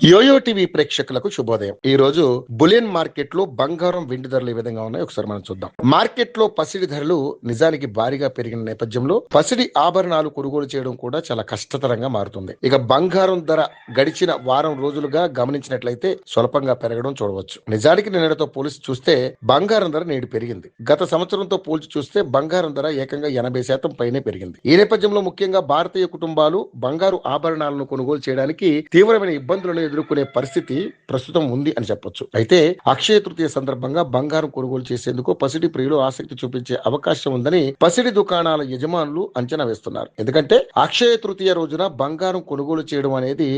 Yo-yo TV ప్రేక్షకులకు శుభోదయం. ఈ రోజు బులియన్ మార్కెట్ లో బంగారం వెండి ధరలు ఏ విధంగా ఉన్నాయో ఒకసారి మనం చూద్దాం. మార్కెట్ లో పసిడి ధరలు నిజానికి భారీగా పెరిగిన నేపథ్యంలో పసిడి ఆభరణాలు కొనుగోలు చేయడం కూడా చాలా కష్టతరంగా మారుతుంది. ఇక బంగారం ధర గడిచిన వారం రోజులుగా గమనించినట్లయితే స్వల్పంగా పెరగడం చూడవచ్చు. నిజానికి నిన్నటితో పోలిసి చూస్తే బంగారం ధర నేడు పెరిగింది. గత సంవత్సరంతో పోల్చి చూస్తే బంగారం ధర ఏకంగా 80% పైనే పెరిగింది. ఈ నేపథ్యంలో ముఖ్యంగా భారతీయ కుటుంబాలు బంగారు ఆభరణాలను కొనుగోలు చేయడానికి తీవ్రమైన ఇబ్బందులను ఎదుర్కొనే పరిస్థితి ప్రస్తుతం ఉంది అని చెప్పొచ్చు. అయితే అక్షయ తృతీయ సందర్భంగా బంగారం కొనుగోలు చేసేందుకు పసిడి ప్రియులు ఆసక్తి చూపించే అవకాశం ఉందని పసిడి దుకాణాల యజమానులు అంచనా వేస్తున్నారు. ఎందుకంటే అక్షయ తృతీయ రోజున బంగారం కొనుగోలు చేయడం అనేది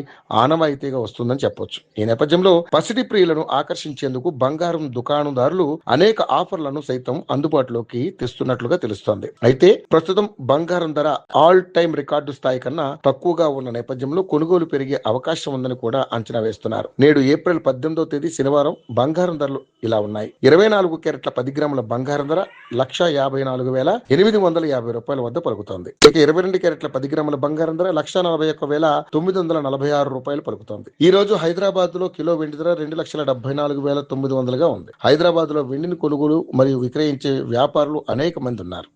ఆనవాయితీగా వస్తుందని చెప్పొచ్చు. ఈ నేపథ్యంలో పసిడి ప్రియులను ఆకర్షించేందుకు బంగారం దుకాణదారులు అనేక ఆఫర్లను సైతం అందుబాటులోకి తెస్తున్నట్లుగా తెలుస్తోంది. అయితే ప్రస్తుతం బంగారం ధర ఆల్ టైమ్ రికార్డు స్థాయి కన్నా తక్కువగా ఉన్న నేపథ్యంలో కొనుగోలు పెరిగే అవకాశం ఉందని కూడా అంచనా వేస్తున్నారు. నేడు ఏప్రిల్ 18వ తేదీ శనివారం బంగారం ధరలు ఇలా ఉన్నాయి. 24 క్యారెట్ల 10 గ్రాముల బంగారం ధర 1,54,850 రూపాయల వద్ద పలుకుతోంది. ఇక 22 క్యారెట్ల 10 గ్రాముల బంగారం ధర 1,41,946 రూపాయలు పలుకుతోంది. ఈ రోజు హైదరాబాద్ లో కిలో వెండి ధర 2,74,900 గా ఉంది. హైదరాబాద్ లో వెండిని కొనుగోలు మరియు విక్రయించే వ్యాపారులు అనేక మంది ఉన్నారు.